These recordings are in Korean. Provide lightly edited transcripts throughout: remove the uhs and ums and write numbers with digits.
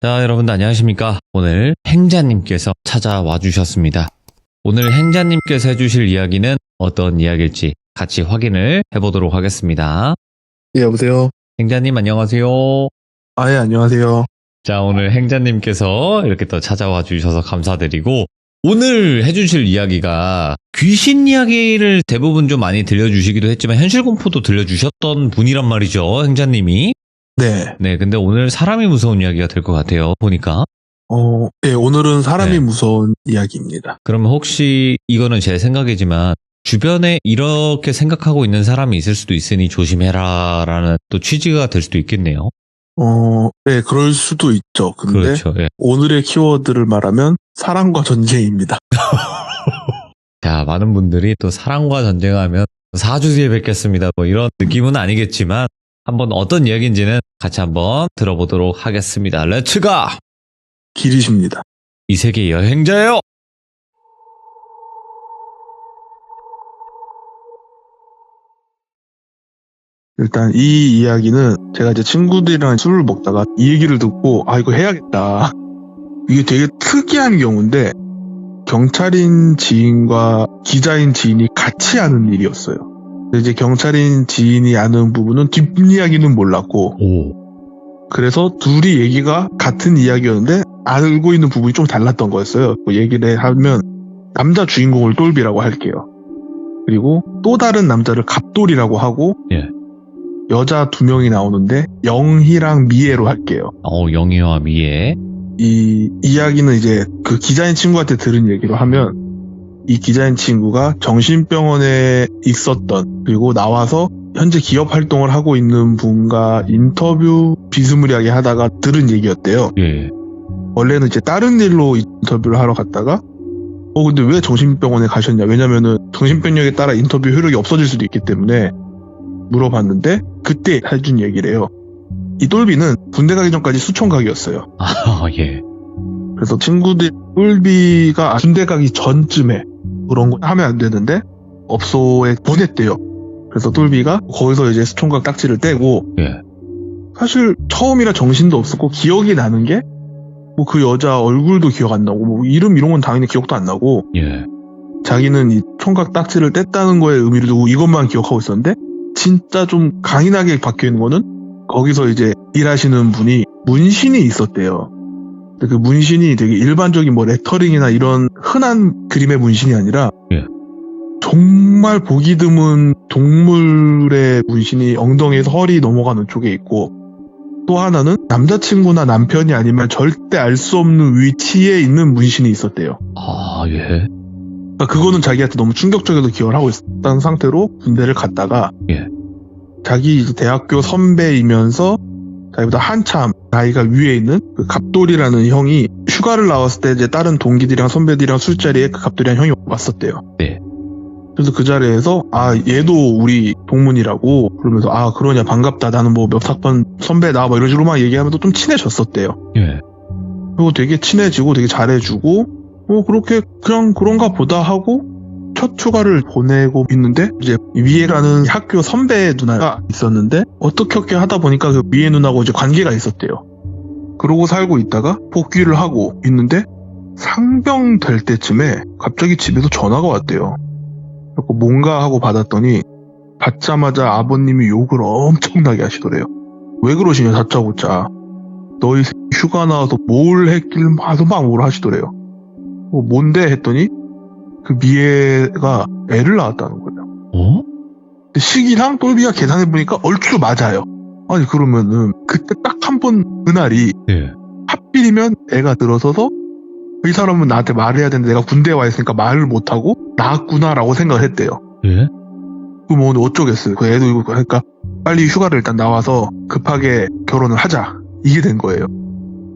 자, 여러분들 안녕하십니까? 오늘 행자님께서 찾아와 주셨습니다. 오늘 행자님께서 해주실 이야기는 어떤 이야기일지 같이 확인을 해보도록 하겠습니다. 예, 여보세요? 행자님 안녕하세요. 예, 안녕하세요. 자, 오늘 행자님께서 이렇게 또 찾아와 주셔서 감사드리고, 오늘 해주실 이야기가 귀신 이야기를 대부분 좀 많이 들려주시기도 했지만 현실 공포도 들려주셨던 분이란 말이죠, 행자님이. 네. 근데 오늘 사람이 무서운 이야기가 될 것 같아요, 보니까. 예, 오늘은 사람이 네. 무서운 이야기입니다. 그러면 혹시 이거는 제 생각이지만 주변에 이렇게 생각하고 있는 사람이 있을 수도 있으니 조심해라 라는 또 취지가 될 수도 있겠네요. 네, 그럴 수도 있죠. 근데 그렇죠. 예. 오늘의 키워드를 말하면 사랑과 전쟁입니다. 자, 많은 분들이 또 사랑과 전쟁하면 사주 뒤에 뵙겠습니다. 뭐 이런 느낌은 아니겠지만 한번 어떤 이야기인지는 같이 한번 들어보도록 하겠습니다. 렛츠가! 길이십니다. 이 세계 여행자예요! 일단 이 이야기는 제가 이제 친구들이랑 술을 먹다가 이 얘기를 듣고 이거 해야겠다. 이게 되게 특이한 경우인데 경찰인 지인과 기자인 지인이 같이 아는 일이었어요. 근데 이제 경찰인 지인이 아는 부분은 뒷이야기는 몰랐고 그래서 둘이 얘기가 같은 이야기였는데 알고 있는 부분이 좀 달랐던 거였어요. 그 얘기를 하면 남자 주인공을 똘비라고 할게요. 그리고 또 다른 남자를 갑돌이라고 하고 예. 여자 2명이 나오는데 영희랑 미애로 할게요. 영희와 미애. 이 이야기는 이제 그 기자인 친구한테 들은 얘기로 하면 이 기자인 친구가 정신병원에 있었던 그리고 나와서 현재 기업 활동을 하고 있는 분과 인터뷰 비스무리하게 하다가 들은 얘기였대요. 예. 원래는 이제 다른 일로 인터뷰를 하러 갔다가 근데 왜 정신병원에 가셨냐? 왜냐면은 정신병력에 따라 인터뷰 효력이 없어질 수도 있기 때문에 물어봤는데 그때 해준 얘기래요. 이 똘비는 군대 가기 전까지 수총각이었어요. 예. 그래서 친구들 똘비가 군대 가기 전쯤에 그런 거 하면 안 되는데 업소에 보냈대요. 그래서 똘비가 거기서 이제 수총각 딱지를 떼고 예. 사실 처음이라 정신도 없었고 기억이 나는 게 뭐 그 여자 얼굴도 기억 안 나고 뭐 이름 이런 건 당연히 기억도 안 나고 예. 자기는 이 총각 딱지를 뗐다는 거에 의미를 두고 이것만 기억하고 있었는데 진짜 좀 강인하게 박혀있는 거는 거기서 이제 일하시는 분이 문신이 있었대요. 근데 그 문신이 되게 일반적인 뭐 레터링이나 이런 흔한 그림의 문신이 아니라 예. 정말 보기 드문 동물의 문신이 엉덩이에서 허리 넘어가는 쪽에 있고 또 하나는 남자친구나 남편이 아니면 절대 알 수 없는 위치에 있는 문신이 있었대요. 예. 그러니까 그거는 자기한테 너무 충격적으로 기억을 하고 있었던 상태로 군대를 갔다가 예. 자기 이제 대학교 선배이면서 자기보다 한참 나이가 위에 있는 그 갑돌이라는 형이 휴가를 나왔을 때 이제 다른 동기들이랑 선배들이랑 술자리에 그 갑돌이라는 형이 왔었대요. 네. 그래서 그 자리에서 얘도 우리 동문이라고 그러면서 그러냐 반갑다 나는 뭐 몇 학번 선배다 뭐 이런 식으로 막 얘기하면서 좀 친해졌었대요. 예. 그리고 되게 친해지고 되게 잘해주고 그렇게 그냥 그런가 보다 하고 첫 휴가를 보내고 있는데 이제 미애라는 학교 선배 누나가 있었는데 어떻게 하다 보니까 그 미애 누나하고 이제 관계가 있었대요. 그러고 살고 있다가 복귀를 하고 있는데 상병 될 때쯤에 갑자기 집에서 전화가 왔대요. 그래서 뭔가 하고 받았더니 받자마자 아버님이 욕을 엄청나게 하시더래요. 왜 그러시냐 다짜고짜. 너희 휴가 나와서 뭘 했길 막 뭐라 하시더래요. 뭔데 했더니 그 미애가 애를 낳았다는 거예요. 근데 시기랑 똘비가 계산해보니까 얼추 맞아요. 아니 그러면은 그때 딱 한 번 그날이 예. 하필이면 애가 들어서서 이 사람은 나한테 말을 해야 되는데 내가 군대에 와 있으니까 말을 못하고 낳았구나라고 생각을 했대요. 예. 그럼 뭐 어쩌겠어요. 그 애도 이거 그러니까 빨리 휴가를 일단 나와서 급하게 결혼을 하자. 이게 된 거예요.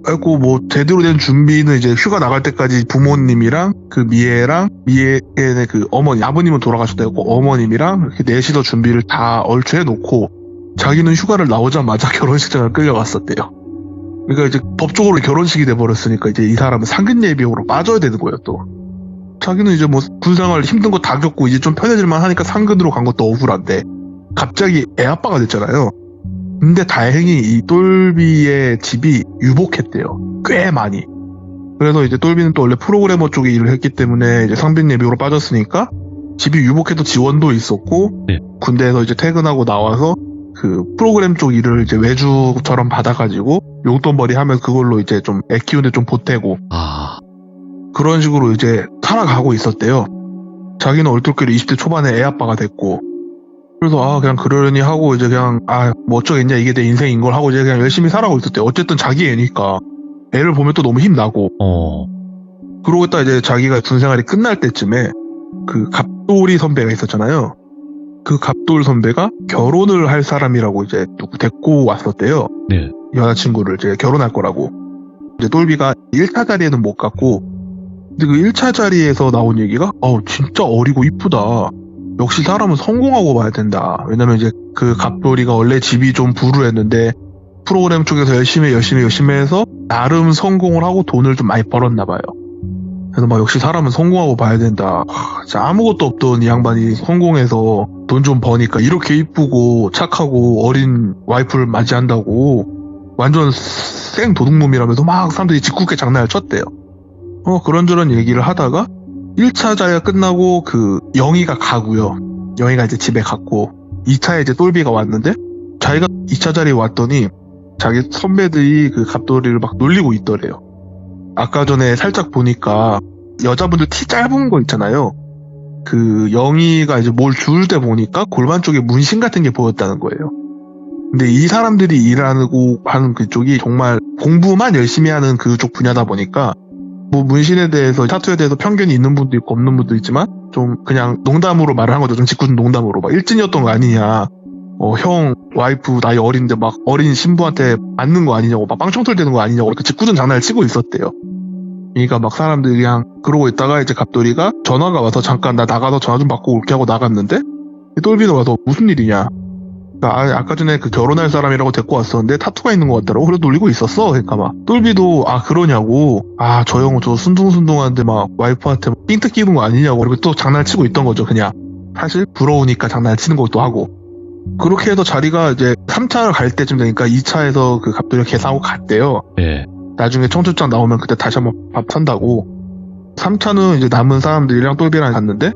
그리고 뭐 제대로 된 준비는 이제 휴가 나갈 때까지 부모님이랑 그 미애랑 미애의 그 어머니 아버님은 돌아가셨다고 어머님이랑 이렇게 넷이서 준비를 다 얼추 해놓고 자기는 휴가를 나오자마자 결혼식장을 끌려갔었대요. 그러니까 이제 법적으로 결혼식이 돼버렸으니까 이제 이 사람은 상근 예비역으로 빠져야 되는 거예요 또. 자기는 이제 뭐 군생활 힘든 거 다 겪고 이제 좀 편해질만 하니까 상근으로 간 것도 억울한데 갑자기 애 아빠가 됐잖아요. 근데 다행히 이 똘비의 집이 유복했대요. 꽤 많이. 그래서 이제 똘비는 또 원래 프로그래머 쪽에 일을 했기 때문에 이제 상빈 예비로 빠졌으니까 집이 유복해도 지원도 있었고 네. 군대에서 이제 퇴근하고 나와서 그 프로그램 쪽 일을 이제 외주처럼 받아가지고 용돈벌이 하면서 그걸로 이제 좀 애 키우는데 좀 보태고 그런 식으로 이제 살아가고 있었대요. 자기는 얼떨결에 20대 초반에 애 아빠가 됐고 그래서 그냥 그러려니 하고 이제 그냥 뭐 어쩌겠냐 이게 내 인생인 걸 하고 이제 그냥 열심히 살아가고 있었대요. 어쨌든 자기 애니까 애를 보면 또 너무 힘나고 그러고 있다 이제 자기가 군 생활이 끝날 때쯤에 그 갑돌이 선배가 있었잖아요. 그 갑돌 선배가 결혼을 할 사람이라고 이제 누구 데리고 왔었대요. 네. 여자친구를 이제 결혼할 거라고. 이제 똘비가 1차 자리에는 못 갔고 근데 그 1차 자리에서 나온 얘기가 진짜 어리고 이쁘다. 역시 사람은 성공하고 봐야 된다. 왜냐면 이제 그 갑돌이가 원래 집이 좀 불우했는데 프로그램 쪽에서 열심히 해서 나름 성공을 하고 돈을 좀 많이 벌었나 봐요. 그래서 막 역시 사람은 성공하고 봐야 된다. 진짜 아무것도 없던 이 양반이 성공해서 돈 좀 버니까 이렇게 이쁘고 착하고 어린 와이프를 맞이한다고 완전 생 도둑놈이라면서 막 사람들이 짓궂게 장난을 쳤대요. 그런저런 얘기를 하다가 1차 자리가 끝나고 그 영희가 가고요. 영희가 이제 집에 갔고 2차에 이제 똘비가 왔는데 자기가 2차 자리에 왔더니 자기 선배들이 그 갑돌이를 막 놀리고 있더래요. 아까 전에 살짝 보니까 여자분들 티 짧은 거 있잖아요. 그 영희가 이제 뭘 주울 때 보니까 골반 쪽에 문신 같은 게 보였다는 거예요. 근데 이 사람들이 일하고 하는 그쪽이 정말 공부만 열심히 하는 그쪽 분야다 보니까 뭐 문신에 대해서 타투에 대해서 편견이 있는 분도 있고 없는 분도 있지만 좀 그냥 농담으로 말을 한 거죠. 좀 짓궂은 농담으로 막 일진이었던 거 아니냐. 형 와이프 나이 어린데 막 어린 신부한테 맞는 거 아니냐고 막 빵청털 되는 거 아니냐고 이렇게 짓궂은 장난을 치고 있었대요. 그러니까 막 사람들이 그냥 그러고 있다가 이제 갑돌이가 전화가 와서 잠깐 나 나가서 전화 좀 받고 올게 하고 나갔는데 똘비도 와서 무슨 일이냐. 그러니까 아까 전에 그 결혼할 사람이라고 데리고 왔었는데 타투가 있는 것 같더라고. 그래서 놀리고 있었어. 그러니까 막 똘비도 그러냐고. 저 형 저 순둥순둥한데 막 와이프한테 삥뜯 끼는 거 아니냐고 이렇게 또 장난을 치고 있던 거죠. 그냥 사실 부러우니까 장난을 치는 것도 하고. 그렇게 해서 자리가 이제 3차를 갈 때쯤 되니까 2차에서 그 갑돌이가 계산하고 갔대요. 네. 나중에 청첩장 나오면 그때 다시 한번 밥 산다고. 3차는 이제 남은 사람들이랑 똘비랑 갔는데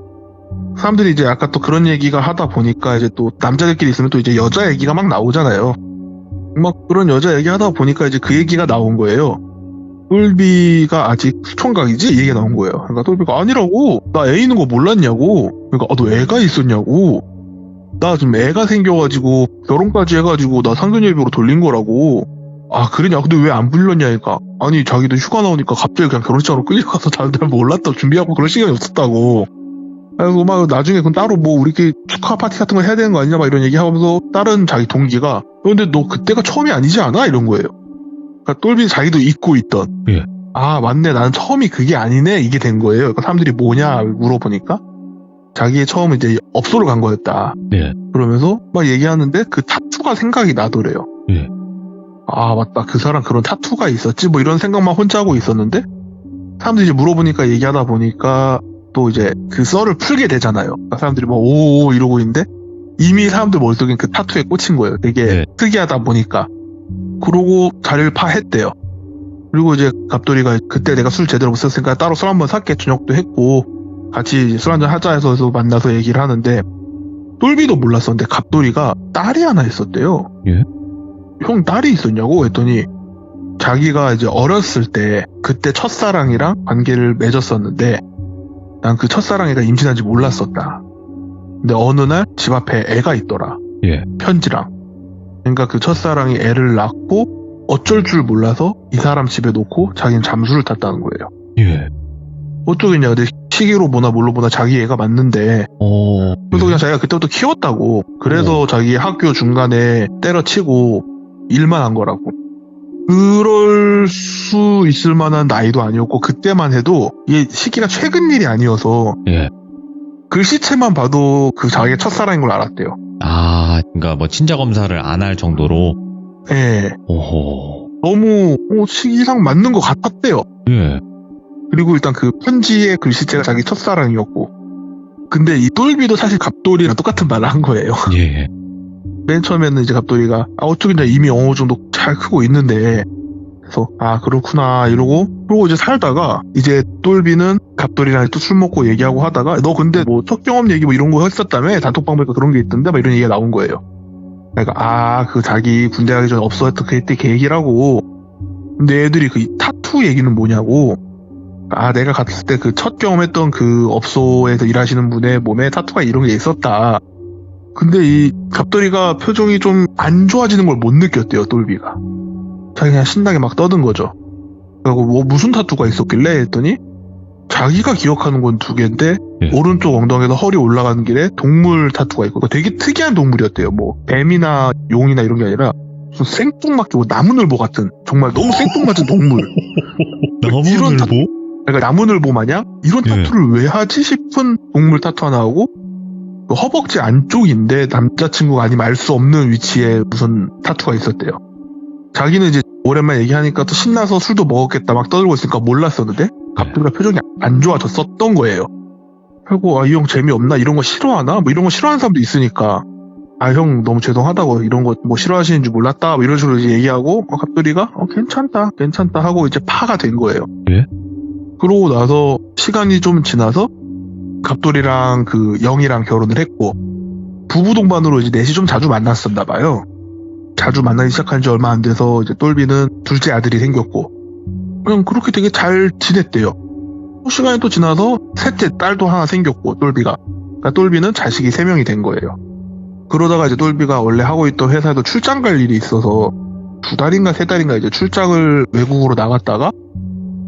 사람들이 이제 아까 또 그런 얘기가 하다 보니까 이제 또 남자들끼리 있으면 또 이제 여자 얘기가 막 나오잖아요. 막 그런 여자 얘기 하다 보니까 이제 그 얘기가 나온 거예요. 똘비가 아직 수총각이지? 이 얘기가 나온 거예요. 그러니까 똘비가 아니라고. 나 애 있는 거 몰랐냐고. 그러니까 너 애가 있었냐고. 나 지금 애가 생겨가지고 결혼까지 해가지고 나 상견례비로 돌린 거라고. 그러냐? 근데 왜 안 불렀냐니까. 아니 자기도 휴가 나오니까 갑자기 그냥 결혼식장으로 끌려가서 잘 몰랐다 준비하고 그럴 시간이 없었다고. 그래서 막 나중에 그럼 따로 뭐 우리끼리 축하 파티 같은 거 해야 되는 거 아니냐 막 이런 얘기하면서 다른 자기 동기가 근데 너 그때가 처음이 아니지 않아? 이런 거예요. 그러니까 똘비 자기도 잊고 있던. 예. 맞네 나는 처음이 그게 아니네 이게 된 거예요. 그러니까 사람들이 뭐냐 물어보니까 자기의 처음은 이제 업소를 간 거였다. 예. 그러면서 막 얘기하는데 그 타투가 생각이 나더래요. 예. 맞다 그 사람 그런 타투가 있었지 뭐 이런 생각만 혼자 하고 있었는데 사람들이 이제 물어보니까 얘기하다 보니까 또 이제 그 썰을 풀게 되잖아요. 그러니까 사람들이 뭐 오오 이러고 있는데 이미 사람들 머릿속엔 그 타투에 꽂힌 거예요. 되게 네. 특이하다 보니까. 그러고 자리를 파했대요. 그리고 이제 갑돌이가 그때 내가 술 제대로 못 썼으니까 따로 술 한번 샀게 저녁도 했고 같이 술 한잔 하자 해서 만나서 얘기를 하는데 똘비도 몰랐었는데 갑돌이가 딸이 하나 있었대요. 예? 형 딸이 있었냐고 했더니 자기가 이제 어렸을 때 그때 첫사랑이랑 관계를 맺었었는데 난 그 첫사랑이가 임신한지 몰랐었다. 근데 어느 날 집 앞에 애가 있더라. 예. 편지랑. 그러니까 그 첫사랑이 애를 낳고 어쩔 줄 몰라서 이 사람 집에 놓고 자기는 잠수를 탔다는 거예요. 예. 어쩌겠냐. 근데 시기로 보나 뭘로 보나 자기 애가 맞는데 그래서 그냥 자기가 그때부터 키웠다고. 그래서 자기 학교 중간에 때려치고 일만 한 거라고. 그럴 수 있을 만한 나이도 아니었고 그때만 해도 이게 시기가 최근 일이 아니어서 예. 글씨체만 봐도 그 자기의 첫사랑인 걸 알았대요. 그러니까 뭐 친자 검사를 안 할 정도로. 예. 오호. 너무 시기상 맞는 것 같았대요. 예. 그리고 일단 그 편지의 글씨체가 자기 첫사랑이었고 근데 이 똘비도 사실 갑돌이랑 똑같은 말을 한 거예요. 예. 맨 처음에는 이제 갑돌이가 어쩌긴 이미 어느 정도 잘 크고 있는데, 그래서 그렇구나 이러고, 그러고 이제 살다가 이제 똘비는 갑돌이랑 또 술 먹고 얘기하고 하다가, 너 근데 뭐 첫 경험 얘기 뭐 이런 거 했었다며, 단톡방 보니까 그런 게 있던데 막 이런 얘기가 나온 거예요. 그러니까 그 자기 군대 가기 전에 없어졌던 그때 계획이라고. 근데 애들이 그 타투 얘기는 뭐냐고. 내가 갔을 때 그 첫 경험했던 그 업소에서 일하시는 분의 몸에 타투가 이런 게 있었다. 근데 이 갑돌이가 표정이 좀 안 좋아지는 걸 못 느꼈대요, 똘비가. 자기 그냥 신나게 막 떠든 거죠. 그리고 뭐 무슨 타투가 있었길래 했더니 자기가 기억하는 건 2개인데 오른쪽 엉덩이에서 허리 올라가는 길에 동물 타투가 있고 되게 특이한 동물이었대요. 뭐 뱀이나 용이나 이런 게 아니라 무슨 생뚱맞게 뭐 나무늘보 같은 정말 너무 생뚱맞은 동물. 나무늘보? 그러니까 나무늘보 마냥 이런 타투를 왜 하지 싶은 동물 타투 하나 하고 허벅지 안쪽인데 남자친구가 아니면 알 수 없는 위치에 무슨 타투가 있었대요. 자기는 이제 오랜만에 얘기하니까 또 신나서 술도 먹었겠다 막 떠들고 있으니까 몰랐었는데 갑돌이가 표정이 안 좋아졌었던 거예요. 그리고 이 형 재미없나? 이런 거 싫어하나? 뭐 이런 거 싫어하는 사람도 있으니까 형 너무 죄송하다고 이런 거 뭐 싫어하시는 줄 몰랐다 뭐 이런 식으로 이제 얘기하고 갑돌이가 괜찮다 하고 이제 파가 된 거예요. 예? 그러고 나서 시간이 좀 지나서 갑돌이랑 그 영이랑 결혼을 했고 부부 동반으로 이제 넷이 좀 자주 만났었나 봐요. 자주 만나기 시작한 지 얼마 안 돼서 이제 똘비는 둘째 아들이 생겼고 그냥 그렇게 되게 잘 지냈대요. 시간이 또 지나서 셋째 딸도 하나 생겼고 똘비가. 그러니까 똘비는 자식이 3명이 된 거예요. 그러다가 이제 똘비가 원래 하고 있던 회사에도 출장 갈 일이 있어서 2달인가 3달인가 이제 출장을 외국으로 나갔다가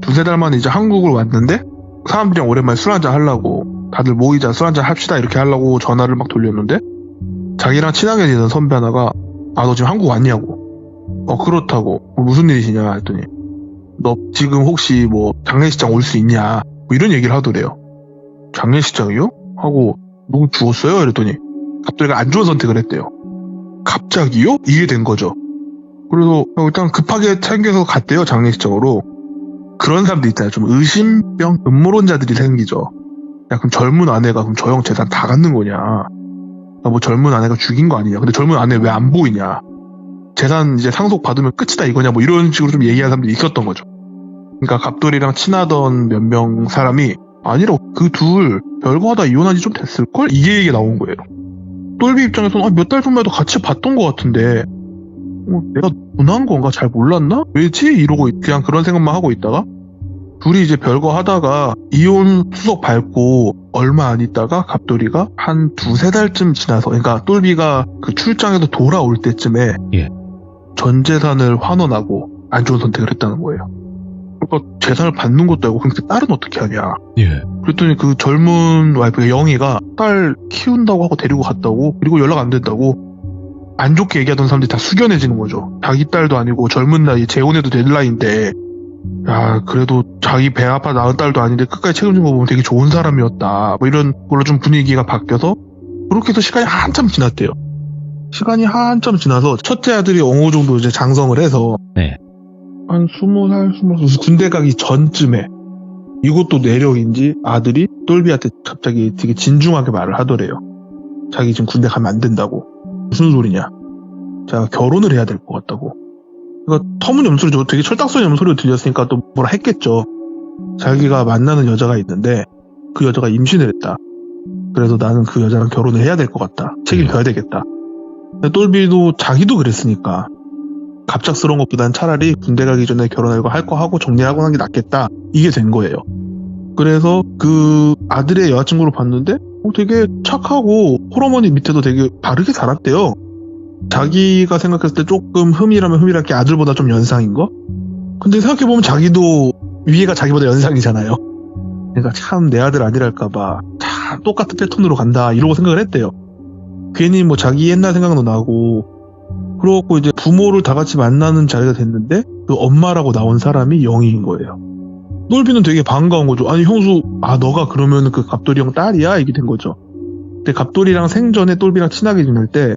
2-3달 만에 이제 한국을 왔는데 사람들이랑 오랜만에 술 한잔 하려고 다들 모이자 술 한잔 합시다 이렇게 하려고 전화를 막 돌렸는데 자기랑 친하게 지내는 선배 하나가 너 지금 한국 왔냐고. 그렇다고. 무슨 일이시냐 했더니 너 지금 혹시 뭐 장례식장 올 수 있냐 뭐 이런 얘기를 하더래요. 장례식장이요? 하고 누구 죽었어요? 이랬더니 갑돌이가 안 좋은 선택을 했대요. 갑자기요? 이게 된 거죠. 그래서 일단 급하게 챙겨서 갔대요, 장례식장으로. 그런 사람들 있잖아요. 좀 의심병, 음모론자들이 생기죠. 그럼 젊은 아내가 그럼 저 형 재산 다 갖는 거냐. 뭐 젊은 아내가 죽인 거 아니냐. 근데 젊은 아내 왜 안 보이냐. 재산 이제 상속 받으면 끝이다 이거냐. 뭐 이런 식으로 좀 얘기하는 사람들이 있었던 거죠. 그러니까 갑돌이랑 친하던 몇 명 사람이 아니라 그 둘 별거 하다 이혼한 지 좀 됐을걸? 이게 얘기 나온 거예요. 똘비 입장에서는 몇 달 전만 해도 같이 봤던 것 같은데 내가 분한 건가? 잘 몰랐나? 왜지? 이러고 그냥 그런 생각만 하고 있다가 둘이 이제 별거 하다가 이혼 수속 밟고 얼마 안 있다가 갑돌이가 한 2-3달쯤 지나서 그러니까 똘비가 그 출장에서 돌아올 때쯤에 전 재산을 환원하고 안 좋은 선택을 했다는 거예요. 그러니까 재산을 받는 것도 아니고 그럼 딸은 어떻게 하냐. 그랬더니 그 젊은 와이프 영희가 딸 키운다고 하고 데리고 갔다고 그리고 연락 안 된다고 안 좋게 얘기하던 사람들이 다 숙연해지는 거죠. 자기 딸도 아니고 젊은 나이에 재혼해도 될 나이인데 그래도 자기 배 아파 낳은 딸도 아닌데 끝까지 책임진 거 보면 되게 좋은 사람이었다. 뭐 이런 걸로 좀 분위기가 바뀌어서 그렇게 해서 시간이 한참 지났대요. 시간이 한참 지나서 첫째 아들이 어느 정도 이제 장성을 해서 한 20살 군대 가기 전쯤에 이것도 내력인지 아들이 똘비한테 갑자기 되게 진중하게 말을 하더래요. 자기 지금 군대 가면 안 된다고. 무슨 소리냐. 자가 결혼을 해야 될 것 같다고. 그러니까 터무니없는 소리죠. 되게 철딱서니 없는 소리가 들렸으니까 또 뭐라 했겠죠. 자기가 만나는 여자가 있는데 그 여자가 임신을 했다. 그래서 나는 그 여자랑 결혼을 해야 될 것 같다. 책임져야 되겠다. 근데 똘비도 자기도 그랬으니까 갑작스러운 것보단 차라리 군대 가기 전에 결혼하고 할 거 하고 정리하고 하는 게 낫겠다. 이게 된 거예요. 그래서 그 아들의 여자친구를 봤는데 되게 착하고 홀어머니 밑에도 되게 바르게 살았대요. 자기가 생각했을 때 조금 흠이라면 흠이랄 게 아들보다 좀 연상인 거? 근데 생각해보면 자기도 위에가 자기보다 연상이잖아요. 그러니까 참 내 아들 아니랄까봐 참 똑같은 패턴으로 간다 이러고 생각을 했대요. 괜히 뭐 자기 옛날 생각도 나고 그러고 이제 부모를 다 같이 만나는 자리가 됐는데 그 엄마라고 나온 사람이 영희인 거예요. 똘비는 되게 반가운 거죠. 아니 형수 너가 그러면 그 갑돌이 형 딸이야? 이게 된 거죠. 근데 갑돌이랑 생전에 똘비랑 친하게 지낼 때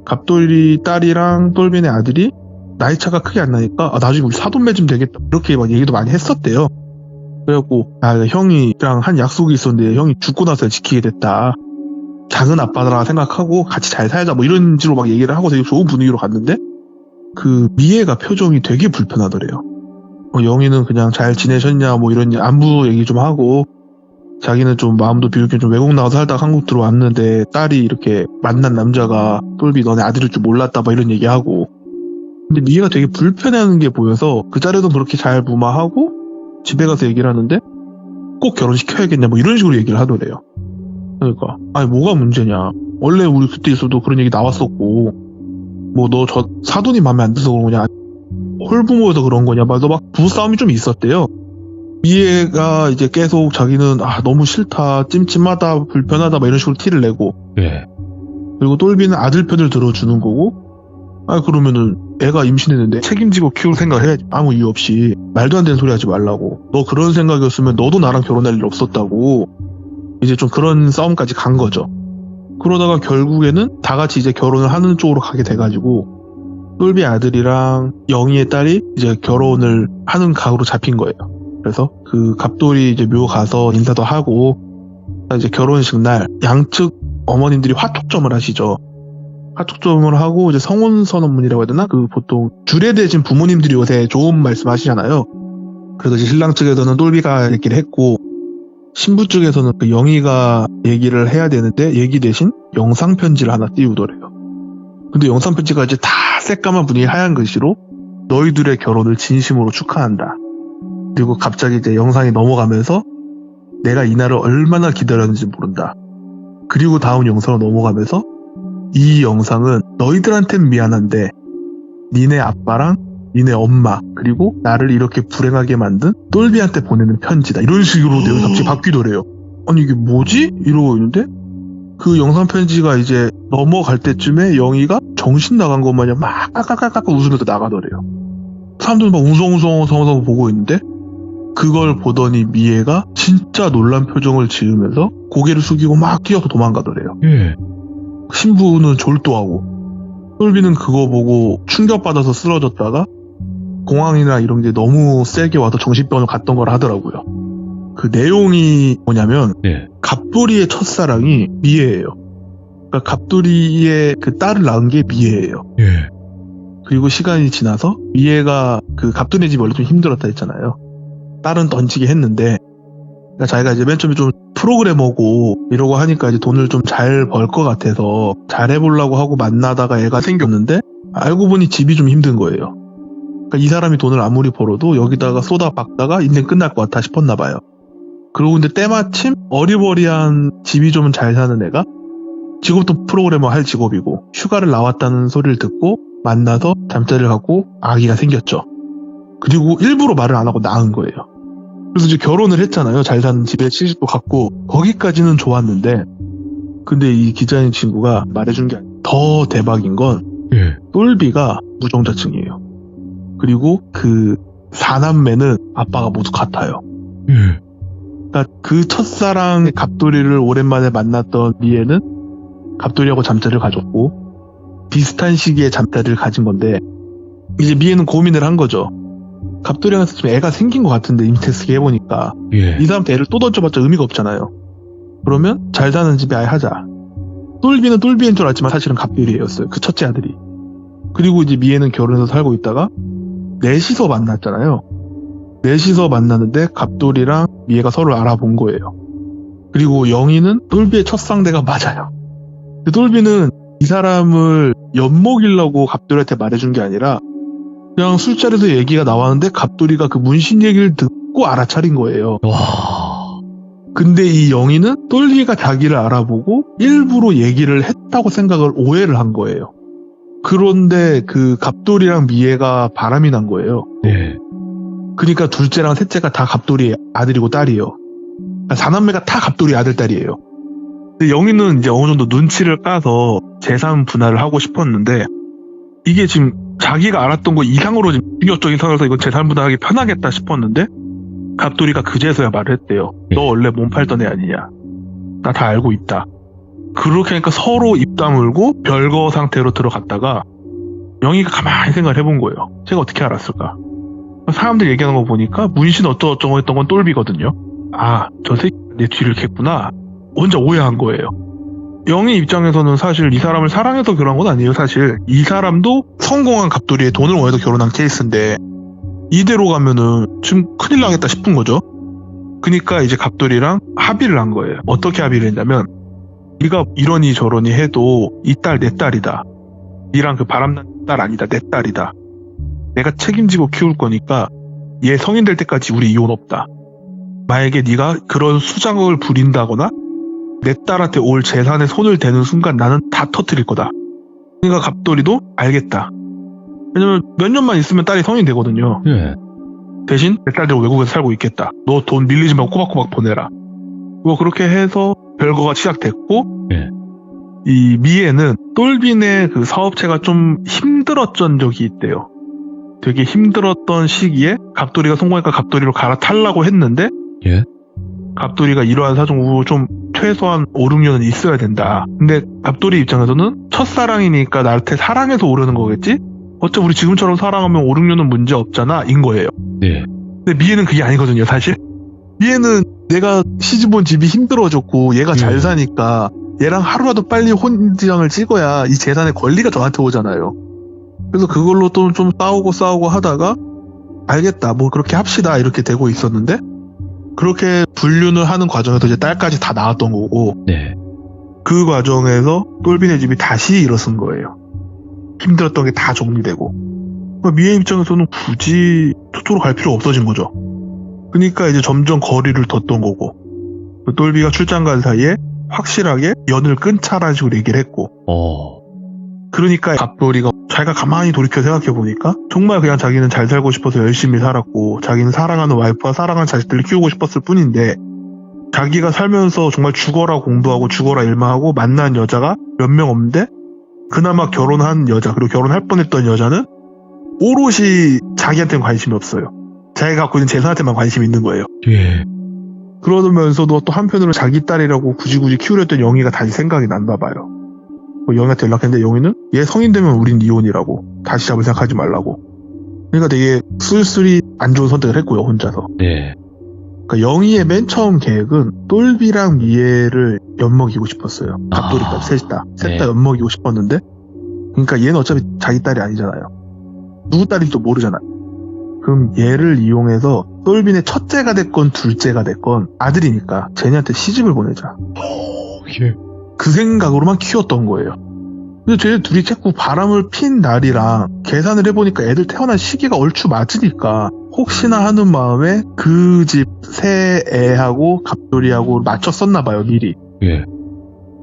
갑돌이 딸이랑 똘비네 아들이 나이차가 크게 안 나니까 나중에 우리 사돈 맺으면 되겠다 이렇게 막 얘기도 많이 했었대요. 그래갖고 형이랑 한 약속이 있었는데 형이 죽고 나서 지키게 됐다. 작은 아빠라 생각하고 같이 잘 살자 뭐 이런 식으로 막 얘기를 하고 되게 좋은 분위기로 갔는데 그 미애가 표정이 되게 불편하더래요. 영희는 그냥 잘 지내셨냐 뭐 이런 안부 얘기 좀 하고 자기는 좀 마음도 비우게 좀 외국 나가서 살다가 한국 들어왔는데 딸이 이렇게 만난 남자가 똘비 너네 아들일 줄 몰랐다 막 이런 얘기하고 근데 미애가 되게 불편해하는 게 보여서 그 자리에서 그렇게 잘 무마하고 집에 가서 얘기를 하는데 꼭 결혼시켜야겠냐 뭐 이런 식으로 얘기를 하더래요. 그러니까 아니 뭐가 문제냐 원래 우리 그때 있어도 그런 얘기 나왔었고 뭐 너 저 사돈이 마음에 안 들어서 그런 거냐 홀부모여서 그런 거냐 막 부부싸움이 좀 있었대요. 미애가 이제 계속 자기는 너무 싫다 찜찜하다 불편하다 막 이런 식으로 티를 내고 예. 그리고 똘비는 아들 편을 들어주는 거고 그러면은 애가 임신했는데 책임지고 키울 생각을 해야지 아무 이유 없이 말도 안 되는 소리 하지 말라고 너 그런 생각이었으면 너도 나랑 결혼할 일 없었다고 이제 좀 그런 싸움까지 간 거죠. 그러다가 결국에는 다 같이 이제 결혼을 하는 쪽으로 가게 돼가지고 똘비 아들이랑 영희의 딸이 이제 결혼을 하는 각으로 잡힌 거예요. 그래서 그 갑돌이 이제 묘 가서 인사도 하고 이제 결혼식 날 양측 어머님들이 화촉점을 하시죠. 화촉점을 하고 이제 성혼선언문이라고 해야 되나? 그 보통 줄에 대신 부모님들이 요새 좋은 말씀 하시잖아요. 그래서 이제 신랑 측에서는 똘비가 얘기를 했고 신부 쪽에서는 그 영희가 얘기를 해야 되는데 얘기 대신 영상 편지를 하나 띄우더래요. 근데 영상 편지가 이제 다 새까만 분위기 하얀 글씨로 너희들의 결혼을 진심으로 축하한다. 그리고 갑자기 이제 영상이 넘어가면서 내가 이 날을 얼마나 기다렸는지 모른다. 그리고 다음 영상으로 넘어가면서 이 영상은 너희들한텐 미안한데 니네 아빠랑 니네 엄마 그리고 나를 이렇게 불행하게 만든 똘비한테 보내는 편지다. 이런 식으로 내용이 갑자기 바뀌더래요. 아니 이게 뭐지? 이러고 있는데 그 영상 편지가 이제 넘어갈 때쯤에 영희가 정신 나간 것 마냥 막 까까까까 웃으면서 나가더래요. 사람들은 막 웅성웅성 보고 있는데 그걸 보더니 미애가 진짜 놀란 표정을 지으면서 고개를 숙이고 막 뛰어서 도망가더래요. 예. 신부는 졸도하고 똘비는 그거 보고 충격받아서 쓰러졌다가 공황이나 이런 게 너무 세게 와서 정신병원을 갔던 걸 하더라고요. 그 내용이 뭐냐면 예. 갑돌이의 첫사랑이 미애예요. 그러니까 갑돌이의 그 딸을 낳은 게 미애예요. 예. 그리고 시간이 지나서 미애가 그 갑돌이 집이 원래 좀 힘들었다 했잖아요. 딸은 던지게 했는데 그러니까 자기가 이제 맨 처음에 좀 프로그래머고 이러고 하니까 이제 돈을 좀 잘 벌 것 같아서 잘 해보려고 하고 만나다가 애가 생겼는데 알고 보니 집이 좀 힘든 거예요. 그러니까 이 사람이 돈을 아무리 벌어도 여기다가 쏟아 박다가 인생 끝날 것 같아 싶었나 봐요. 그러고 근데 때마침 어리버리한 집이 좀 잘 사는 애가 직업도 프로그래머 할 직업이고 휴가를 나왔다는 소리를 듣고 만나서 잠자리를 갖고 아기가 생겼죠. 그리고 일부러 말을 안 하고 낳은 거예요. 그래서 이제 결혼을 했잖아요. 잘 사는 집에 시집도 갔고 거기까지는 좋았는데 근데 이 기자인 친구가 말해준 게 더 대박인 건 예. 똘비가 무정자증이에요. 그리고 그 4남매는 아빠가 모두 같아요. 예. 그러니까 그 첫사랑 갑돌이를 오랜만에 만났던 미애는 갑돌이하고 잠자리를 가졌고 비슷한 시기에 잠자리를 가진 건데 이제 미애는 고민을 한 거죠. 갑돌이한테 좀 애가 생긴 것 같은데 임테스게 해보니까 예. 이 사람한테 애를 또 던져봤자 의미가 없잖아요. 그러면 잘 사는 집에 아예 하자. 똘비는 똘비인 줄 알았지만 사실은 갑돌이였어요. 그 첫째 아들이. 그리고 이제 미애는 결혼해서 살고 있다가 넷이서 만났잖아요. 넷이서 만났는데 갑돌이랑 미애가 서로 알아본 거예요. 그리고 영희는 똘비의 첫 상대가 맞아요. 근데 똘비는 이 사람을 엿먹이려고 갑돌이한테 말해준 게 아니라 그냥 술자리에서 얘기가 나왔는데 갑돌이가 그 문신 얘기를 듣고 알아차린 거예요. 와. 근데 이 영희는 똘비가 자기를 알아보고 일부러 얘기를 했다고 생각을 오해를 한 거예요. 그런데 그 갑돌이랑 미애가 바람이 난 거예요. 예. 그러니까 둘째랑 셋째가 다 갑돌이 아들이고 딸이에요. 그러니까 4남매가 다 갑돌이 아들 딸이에요. 근데 영희는 이제 어느 정도 눈치를 까서 재산 분할을 하고 싶었는데 이게 지금 자기가 알았던 거 이상으로 지금 충격적인 상황에서 이건 재산 분할하기 편하겠다 싶었는데 갑돌이가 그제서야 말을 했대요. 너 원래 몸 팔던 애 아니냐. 나 다 알고 있다. 그렇게 하니까 서로 입 다물고 별거 상태로 들어갔다가 영희가 가만히 생각을 해본 거예요. 제가 어떻게 알았을까? 사람들 얘기하는 거 보니까 문신 어쩌고저쩌고 했던 건 똘비거든요. 아, 저 새끼 내 뒤를 캤구나. 혼자 오해한 거예요. 영희 입장에서는 사실 이 사람을 사랑해서 결혼한 건 아니에요. 사실 이 사람도 성공한 갑돌이의 돈을 원해서 결혼한 케이스인데 이대로 가면은 지금 큰일 나겠다 싶은 거죠. 그러니까 이제 갑돌이랑 합의를 한 거예요. 어떻게 합의를 했냐면 네가 이러니 저러니 해도 이 딸 내 딸이다. 니랑 그 바람난 딸 아니다. 내 딸이다. 내가 책임지고 키울 거니까 얘 성인 될 때까지 우리 이혼 없다. 만약에 네가 그런 수작을 부린다거나 내 딸한테 올 재산에 손을 대는 순간 나는 다 터뜨릴 거다. 그러니까 갑돌이도 알겠다. 왜냐면 몇 년만 있으면 딸이 성인 되거든요. 예. 대신 내 딸들은 외국에서 살고 있겠다. 너 돈 밀리지 말고 꼬박꼬박 보내라. 뭐 그렇게 해서 별거가 시작됐고 예. 이 미애는 똘빈의 그 사업체가 좀 힘들었던 적이 있대요. 되게 힘들었던 시기에 갑돌이가 성공하니까 갑돌이로 갈아타려고 했는데 예. 갑돌이가 이러한 사정으로 좀 최소한 5, 6년은 있어야 된다. 근데 갑돌이 입장에서는 첫사랑이니까 나한테 사랑해서 오르는 거겠지? 어차피 우리 지금처럼 사랑하면 5, 6년은 문제 없잖아 인 거예요. 예. 근데 미애는 그게 아니거든요. 사실 미애는 내가 시집온 집이 힘들어졌고 얘가 잘 사니까 얘랑 하루라도 빨리 혼인장을 찍어야 이 재산의 권리가 저한테 오잖아요. 그래서 그걸로 또 좀 싸우고 하다가 알겠다 뭐 그렇게 합시다 이렇게 되고 있었는데 그렇게 분륜을 하는 과정에서 이제 딸까지 다 나왔던 거고 네. 그 과정에서 똘빈의 집이 다시 일어선 거예요. 힘들었던 게 다 정리되고 미애 입장에서는 굳이 저쪽으로 갈 필요 없어진 거죠. 그러니까 이제 점점 거리를 뒀던 거고 똘비가 출장 간 사이에 확실하게 연을 끊자라는 식으로 얘기를 했고 그러니까 갑돌이가 자기가 가만히 돌이켜 생각해보니까 정말 그냥 자기는 잘 살고 싶어서 열심히 살았고 자기는 사랑하는 와이프와 사랑하는 자식들을 키우고 싶었을 뿐인데 자기가 살면서 정말 죽어라 공부하고 죽어라 일만 하고 만난 여자가 몇 명 없는데 그나마 결혼한 여자 그리고 결혼할 뻔했던 여자는 오롯이 자기한테는 관심이 없어요. 자기가 갖고 있는 재산한테만 관심이 있는 거예요. 예. 그러면서도 또 한편으로 자기 딸이라고 굳이 키우려 했던 영희가 다시 생각이 났나 봐요. 영희한테 연락했는데 영희는 얘 성인 되면 우린 이혼이라고 다시 잡을 생각하지 말라고. 그러니까 되게 쓸쓸히 안 좋은 선택을 했고요 혼자서. 네. 그러니까 영희의 맨 처음 계획은 똘비랑 미애를 엿먹이고 싶었어요. 갑돌이까지 셋 다 네. 엿먹이고 싶었는데 그러니까 얘는 어차피 자기 딸이 아니잖아요. 누구 딸인지도 모르잖아요. 그럼 얘를 이용해서 똘빈의 첫째가 됐건 둘째가 됐건 아들이니까 쟤네한테 시집을 보내자. 예. 그 생각으로만 키웠던 거예요. 근데 쟤네 둘이 자꾸 바람을 핀 날이랑 계산을 해보니까 애들 태어난 시기가 얼추 맞으니까 혹시나 하는 마음에 그 집 새 애하고 갑돌이하고 맞췄었나 봐요 미리. 예.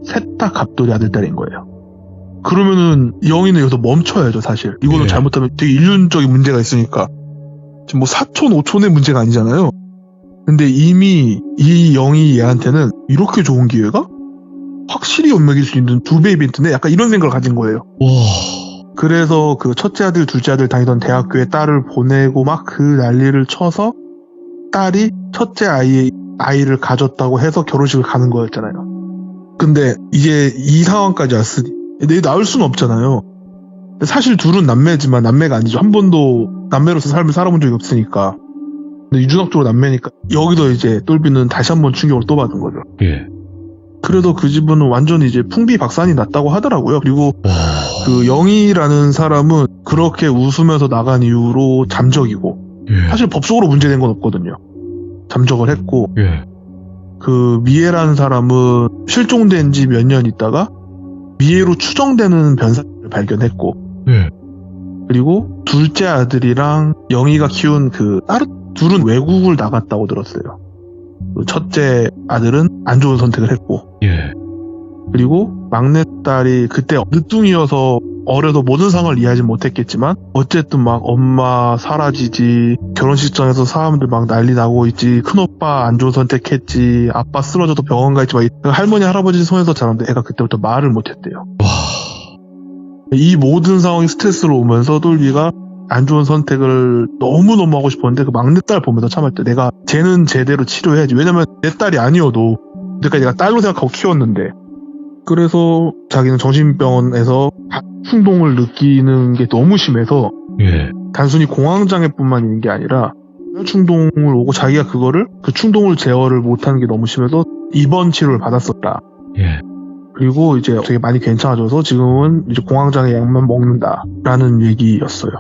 셋 다 갑돌이 아들 딸인 거예요. 그러면은 영희는 여기서 멈춰야죠 사실. 이거는 예. 잘못하면 되게 인륜적인 문제가 있으니까. 지금 뭐 4촌 5촌의 문제가 아니잖아요. 근데 이미 이 영희 얘한테는 이렇게 좋은 기회가 확실히 엿먹일 수 있는 두 배 이벤트인데 약간 이런 생각을 가진 거예요. 와. 그래서 그 첫째 아들 둘째 아들 다니던 대학교에 딸을 보내고 막 그 난리를 쳐서 딸이 첫째 아이를 가졌다고 해서 결혼식을 가는 거였잖아요. 근데 이제 이 상황까지 왔으니 내 낳을 수는 없잖아요. 사실 둘은 남매지만 남매가 아니죠. 한 번도 남매로서 삶을 살아본 적이 없으니까. 근데 유전학적으로 남매니까 여기도 이제 똘비는 다시 한번 충격을 또 받은 거죠. 예. 그래도 그 집은 완전히 이제 풍비박산이 났다고 하더라고요. 그리고 그 영희라는 사람은 그렇게 웃으면서 나간 이후로 잠적이고 예. 사실 법적으로 문제된 건 없거든요. 잠적을 했고 예. 그 미애라는 사람은 실종된 지 몇 년 있다가 미애로 추정되는 변사를 발견했고 예. 그리고 둘째 아들이랑 영희가 키운 그 딸 둘은 외국을 나갔다고 들었어요. 그 첫째 아들은 안 좋은 선택을 했고 예. 그리고 막내딸이 그때 늦둥이어서 어려도 모든 상황을 이해하지 못했겠지만 어쨌든 막 엄마 사라지지 결혼식장에서 사람들 막 난리 나고 있지 큰오빠 안 좋은 선택했지 아빠 쓰러져도 병원 가 있지 막 할머니 할아버지 손에서 자랐는데 애가 그때부터 말을 못했대요. 와. 이 모든 상황이 스트레스로 오면서 똘비가 안 좋은 선택을 너무너무 하고 싶었는데 그 막내딸 보면서 참을 때 내가 쟤는 제대로 치료해야지. 왜냐면 내 딸이 아니어도 그러니까 내가 딸로 생각하고 키웠는데 그래서 자기는 정신병원에서 충동을 느끼는 게 너무 심해서 예. 단순히 공황장애뿐만 있는 게 아니라 충동을 오고 자기가 그거를 그 충동을 제어를 못하는 게 너무 심해서 입원 치료를 받았었다. 예. 그리고 이제 되게 많이 괜찮아져서 지금은 이제 공황장애 약만 먹는다라는 얘기였어요.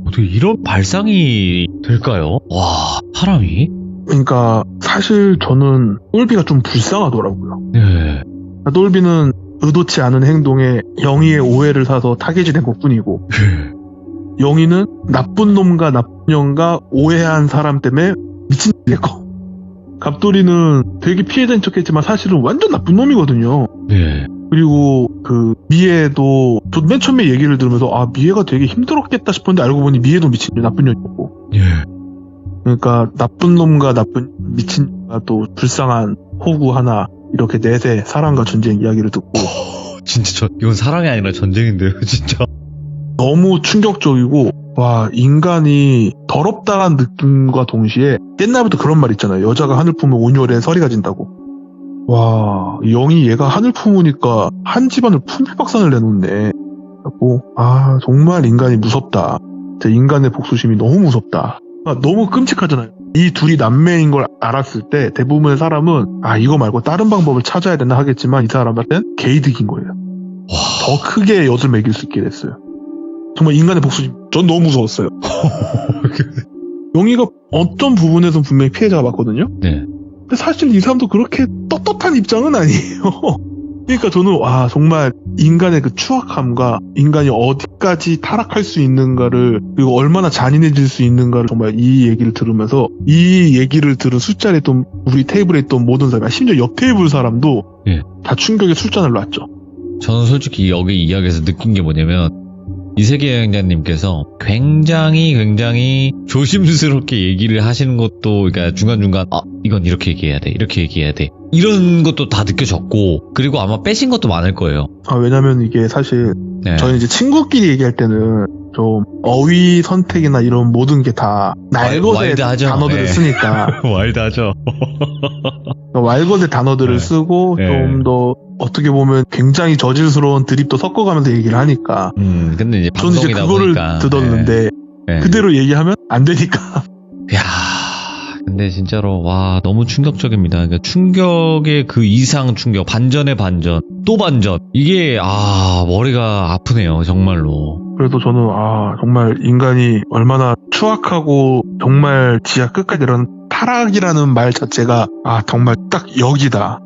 어떻게 이런 발상이 될까요? 와, 사람이? 그러니까 사실 저는 똘비가 좀 불쌍하더라고요. 네. 똘비는 의도치 않은 행동에 영희의 오해를 사서 타겟이 된 것뿐이고 영희는 나쁜 놈과 나쁜 년과 오해한 사람 때문에 미친 됐고 갑돌이는 되게 피해자인 척했지만 사실은 완전 나쁜 놈이거든요. 네. 그리고 그 미애도 저 맨 처음에 얘기를 들으면서 아 미애가 되게 힘들었겠다 싶었는데 알고 보니 미애도 미친 나쁜 년이었고 예. 그러니까 나쁜 놈과 나쁜 미친과 또 불쌍한 호구 하나 이렇게 넷의 사랑과 전쟁 이야기를 듣고 진짜 이건 사랑이 아니라 전쟁인데요, 진짜. 너무 충격적이고 와 인간이 더럽다는 느낌과 동시에 옛날부터 그런 말 있잖아요. 여자가 하늘 품으면 온열에 서리가 진다고. 와 영이 얘가 하늘 품으니까 한 집안을 품비박산을 내놓네. 그래갖고 아 정말 인간이 무섭다. 진짜 인간의 복수심이 너무 무섭다. 너무 끔찍하잖아요. 이 둘이 남매인 걸 알았을 때 대부분의 사람은 아 이거 말고 다른 방법을 찾아야 되나 하겠지만 이 사람한테는 개이득인 거예요. 와. 더 크게 엿을 매길 수 있게 됐어요. 정말 인간의 복수심 전 너무 무서웠어요. 영희가 어떤 부분에서 분명히 피해자가 맞거든요. 네. 근데 사실 이 사람도 그렇게 떳떳한 입장은 아니에요. 그러니까 저는 와 정말 인간의 그 추악함과 인간이 어디까지 타락할 수 있는가를 그리고 얼마나 잔인해질 수 있는가를 정말 이 얘기를 들으면서 이 얘기를 들은 술자리에 있던 우리 테이블에 있던 모든 사람 심지어 옆 테이블 사람도 예. 다 충격의 술잔을 놨죠. 저는 솔직히 여기 이야기에서 느낀 게 뭐냐면 이세계 여행자님께서 굉장히 조심스럽게 얘기를 하시는 것도 그러니까 중간중간 아 이건 이렇게 얘기해야 돼 이렇게 얘기해야 돼 이런 것도 다 느껴졌고 그리고 아마 빼신 것도 많을 거예요. 아 왜냐면 이게 사실 네. 저희 이제 친구끼리 얘기할 때는 좀 어휘 선택이나 이런 모든 게 다 날것의 와일드하죠. 단어들을 네. 쓰니까 와일드하죠. 왈것의 단어들을 네. 쓰고 네. 좀 더 어떻게 보면 굉장히 저질스러운 드립도 섞어가면서 얘기를 하니까 근데 이제 저는 이제 방송이다 그거를 보니까 듣었는데 네. 그대로 얘기하면 안 되니까 야, 근데 진짜로 와 너무 충격적입니다. 그러니까 충격의 그 이상 충격, 반전의 반전, 또 반전. 이게 머리가 아프네요, 정말로. 그래서 저는 정말 인간이 얼마나 추악하고 정말 지하 끝까지 이런 타락이라는 말 자체가 정말 딱 여기다.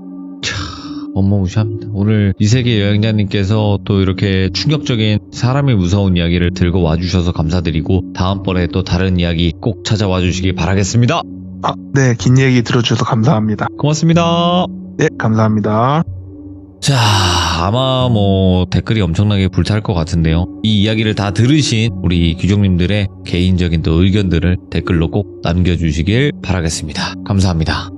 어마무시합니다. 오늘 이세계 여행자님께서 또 이렇게 충격적인 사람이 무서운 이야기를 들고 와주셔서 감사드리고 다음번에 또 다른 이야기 꼭 찾아와 주시기 바라겠습니다. 네, 긴 얘기 들어주셔서 감사합니다. 고맙습니다. 네, 감사합니다. 자, 아마 뭐 댓글이 엄청나게 불탈 것 같은데요. 이 이야기를 다 들으신 우리 귀족님들의 개인적인 또 의견들을 댓글로 꼭 남겨주시길 바라겠습니다. 감사합니다.